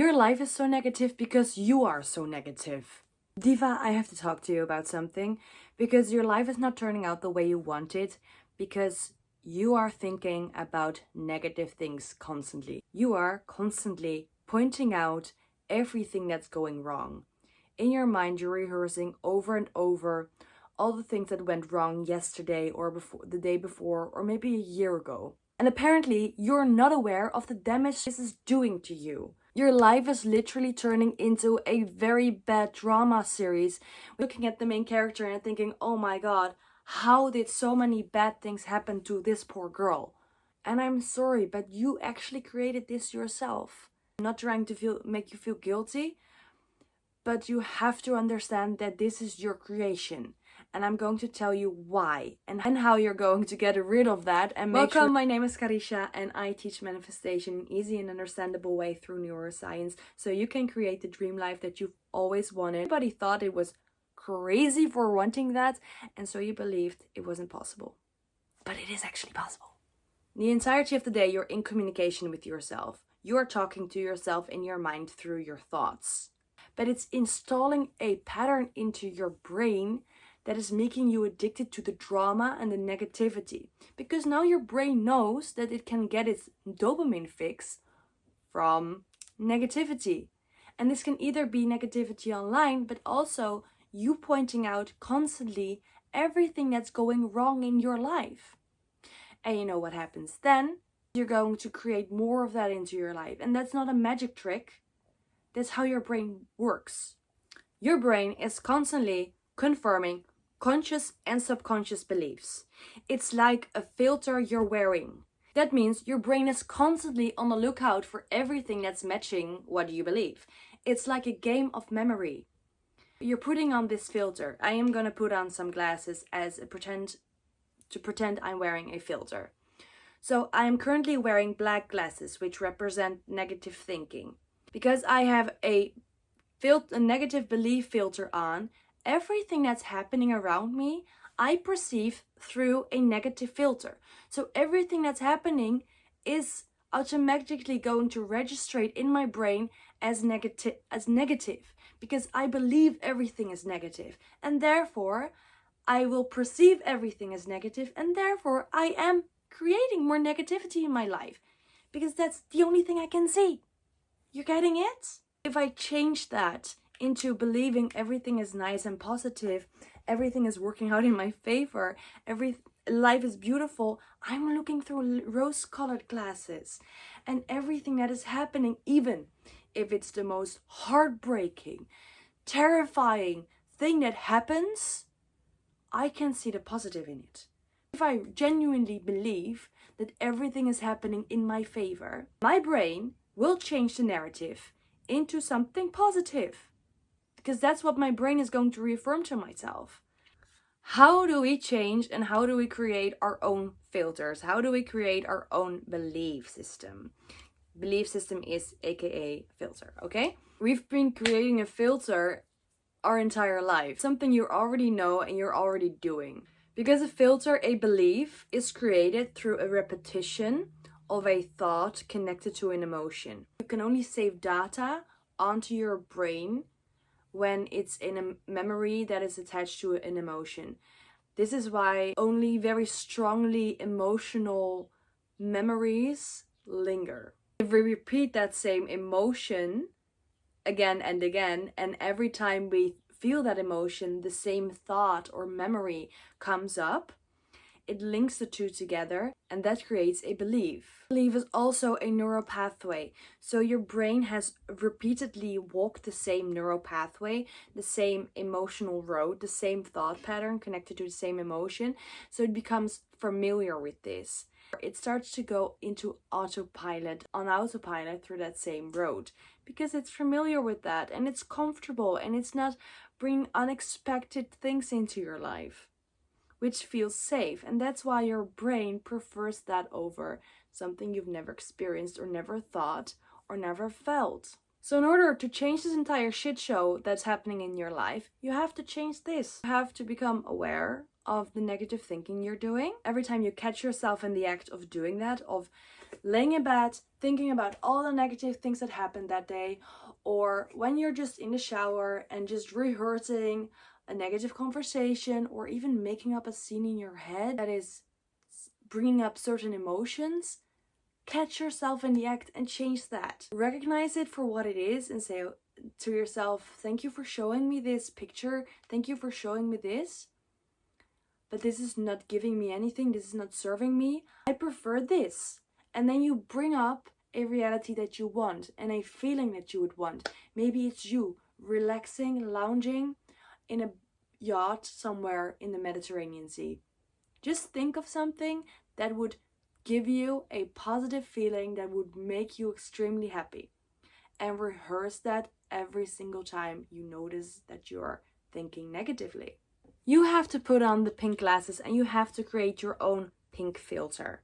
Your life is so negative because you are so negative. Diva, I have to talk to you about something, because your life is not turning out the way you want it because you are thinking about negative things constantly. You are constantly pointing out everything that's going wrong. In your mind, you're rehearsing over and over all the things that went wrong yesterday or before, the day before, or maybe a year ago. And apparently, you're not aware of the damage this is doing to you. Your life is literally turning into a very bad drama series. Looking at the main character and thinking, oh my god, how did so many bad things happen to this poor girl? And I'm sorry, but you actually created this yourself. I'm not trying to make you feel guilty, but you have to understand that this is your creation. And I'm going to tell you why and how you're going to get rid of that and make Welcome, my name is Karisha and I teach manifestation in easy and understandable way through neuroscience, so you can create the dream life that you've always wanted. Everybody thought it was crazy for wanting that, and so you believed it wasn't possible. But it is actually possible. The entirety of the day, you're in communication with yourself. You are talking to yourself in your mind through your thoughts. But it's installing a pattern into your brain that is making you addicted to the drama and the negativity. Because now your brain knows that it can get its dopamine fix from negativity. And this can either be negativity online, but also you pointing out constantly everything that's going wrong in your life. And you know what happens then? You're going to create more of that into your life. And that's not a magic trick. That's how your brain works. Your brain is constantly confirming conscious and subconscious beliefs. It's like a filter you're wearing. That means your brain is constantly on the lookout for everything that's matching what you believe. It's like a game of memory. You're putting on this filter. I am gonna put on some glasses to pretend I'm wearing a filter. So I am currently wearing black glasses, which represent negative thinking. Because I have a negative belief filter on, everything that's happening around me, I perceive through a negative filter. So everything that's happening is automatically going to register in my brain as negative, because I believe everything is negative, and therefore I will perceive everything as negative, and therefore I am creating more negativity in my life, because that's the only thing I can see. You're getting it? If I change that into believing everything is nice and positive, everything is working out in my favor, life is beautiful, I'm looking through rose-colored glasses, and everything that is happening, even if it's the most heartbreaking, terrifying thing that happens, I can see the positive in it. If I genuinely believe that everything is happening in my favor, my brain will change the narrative into something positive, because that's what my brain is going to reaffirm to myself. How do we change and how do we create our own filters? How do we create our own belief system? Belief system is aka filter, okay? We've been creating a filter our entire life, something you already know and you're already doing. Because a filter, a belief, is created through a repetition of a thought connected to an emotion. You can only save data onto your brain when it's in a memory that is attached to an emotion. This is why only very strongly emotional memories linger. If we repeat that same emotion again and again, and every time we feel that emotion, the same thought or memory comes up, it links the two together, and that creates a belief. Belief is also a neural pathway. So your brain has repeatedly walked the same neural pathway, the same emotional road, the same thought pattern connected to the same emotion. So it becomes familiar with this. It starts to go into autopilot through that same road, because it's familiar with that and it's comfortable and it's not bringing unexpected things into your life, which feels safe. And that's why your brain prefers that over something you've never experienced or never thought or never felt. So in order to change this entire shit show that's happening in your life, you have to change this. You have to become aware of the negative thinking you're doing. Every time you catch yourself in the act of doing that, of laying in bed, thinking about all the negative things that happened that day, or when you're just in the shower and just rehearsing a negative conversation, or even making up a scene in your head that is bringing up certain emotions, catch yourself in the act and change that. Recognize it for what it is and say to yourself, thank you for showing me this picture, thank you for showing me this, but this is not giving me anything, this is not serving me, I prefer this. And then you bring up a reality that you want and a feeling that you would want. Maybe it's you relaxing, lounging in a yacht somewhere in the Mediterranean Sea. Just think of something that would give you a positive feeling, that would make you extremely happy. And rehearse that every single time you notice that you're thinking negatively. You have to put on the pink glasses and you have to create your own pink filter.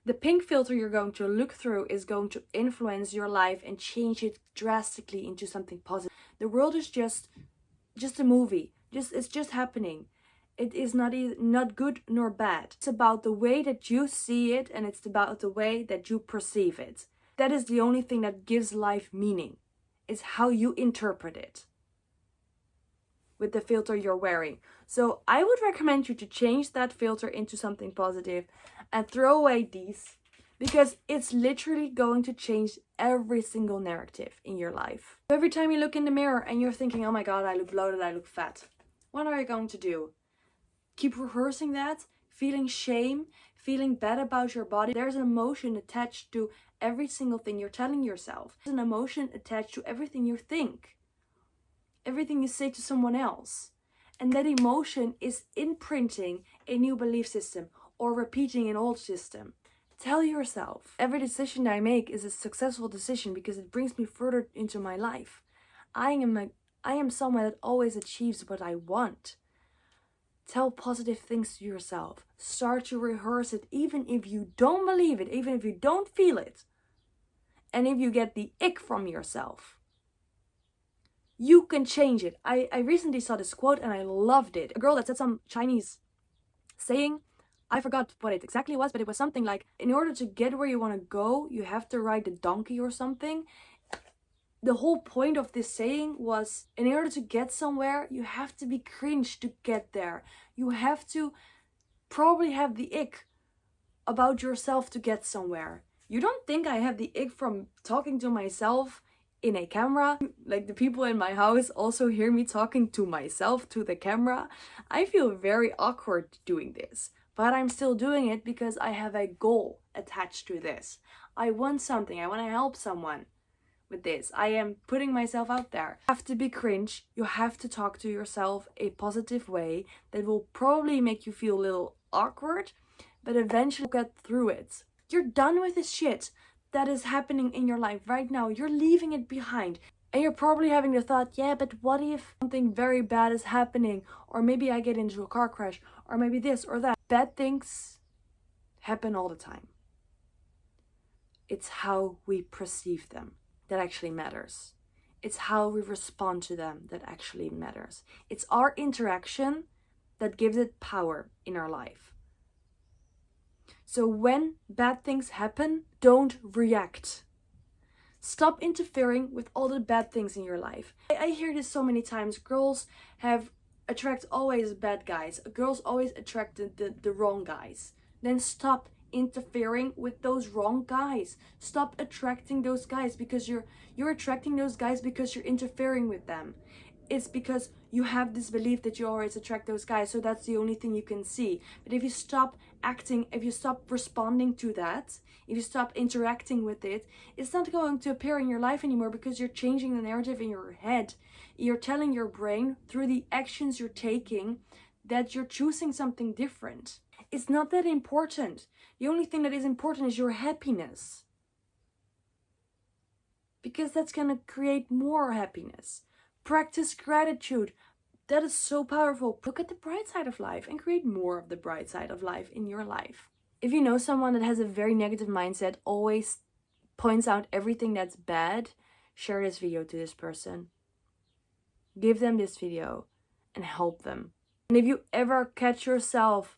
The pink filter you're going to look through is going to influence your life and change it drastically into something positive. The world is just a movie. It's just happening. It is not good nor bad. It's about the way that you see it, and it's about the way that you perceive it. That is the only thing that gives life meaning. It's how you interpret it with the filter you're wearing. So I would recommend you to change that filter into something positive and throw away these, because it's literally going to change every single narrative in your life. Every time you look in the mirror and you're thinking, oh my god, I look bloated, I look fat, what are you going to do? Keep rehearsing that, feeling shame, feeling bad about your body. There's an emotion attached to every single thing you're telling yourself. There's an emotion attached to everything you think, everything you say to someone else. And that emotion is imprinting a new belief system or repeating an old system. Tell yourself, every decision I make is a successful decision because it brings me further into my life. I am someone that always achieves what I want. Tell positive things to yourself. Start to rehearse it even if you don't believe it, even if you don't feel it. And if you get the ick from yourself, you can change it. I recently saw this quote and I loved it. A girl that said some Chinese saying, I forgot what it exactly was, but it was something like, in order to get where you want to go, you have to ride the donkey or something. The whole point of this saying was, in order to get somewhere, you have to be cringe to get there. You have to probably have the ick about yourself to get somewhere. You don't think I have the ick from talking to myself in a camera? Like, the people in my house also hear me talking to myself to the camera. I feel very awkward doing this, but I'm still doing it because I have a goal attached to this. I want something. I want to help someone with this. I am putting myself out there. You have to be cringe. You have to talk to yourself a positive way that will probably make you feel a little awkward, but eventually get through it. You're done with this shit that is happening in your life right now. You're leaving it behind. And you're probably having the thought, yeah, but what if something very bad is happening? Or maybe I get into a car crash, or maybe this or that. Bad things happen all the time. It's how we perceive them that actually matters. It's how we respond to them that actually matters. It's our interaction that gives it power in our life. So when bad things happen, don't react. Stop interfering with all the bad things in your life. I hear this so many times. Girls attract always bad guys. Girls always attract the wrong guys. Then stop interfering with those wrong guys. Stop attracting those guys because you're attracting those guys because you're interfering with them. It's because you have this belief that you always attract those guys, so that's the only thing you can see. But if you stop acting, if you stop responding to that, if you stop interacting with it, it's not going to appear in your life anymore, because you're changing the narrative in your head. You're telling your brain through the actions you're taking that you're choosing something different. It's not that important. The only thing that is important is your happiness, because that's going to create more happiness. Practice gratitude. That is so powerful. Look at the bright side of life and create more of the bright side of life in your life. If you know someone that has a very negative mindset, always points out everything that's bad, share this video to this person. Give them this video and help them. And if you ever catch yourself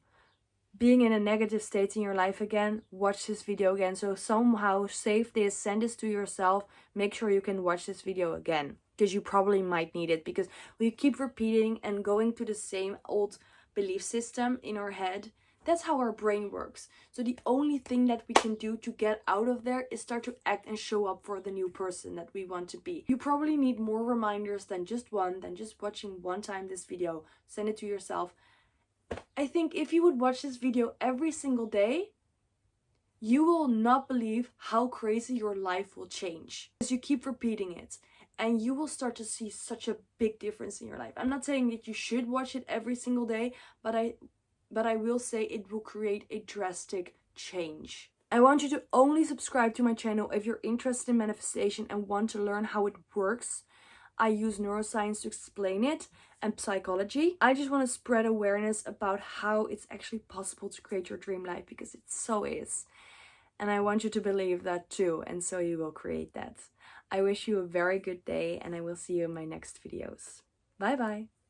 being in a negative state in your life again, watch this video again. So somehow save this, send this to yourself, make sure you can watch this video again, because you probably might need it, because we keep repeating and going to the same old belief system in our head. That's how our brain works. So the only thing that we can do to get out of there is start to act and show up for the new person that we want to be. You probably need more reminders than just watching one time this video. Send it to yourself. I think if you would watch this video every single day, you will not believe how crazy your life will change. Because you keep repeating it. And you will start to see such a big difference in your life. I'm not saying that you should watch it every single day, but I will say it will create a drastic change. I want you to only subscribe to my channel if you're interested in manifestation and want to learn how it works. I use neuroscience to explain it and psychology. I just want to spread awareness about how it's actually possible to create your dream life, because it so is. And I want you to believe that too, and so you will create that. I wish you a very good day, and I will see you in my next videos. Bye bye.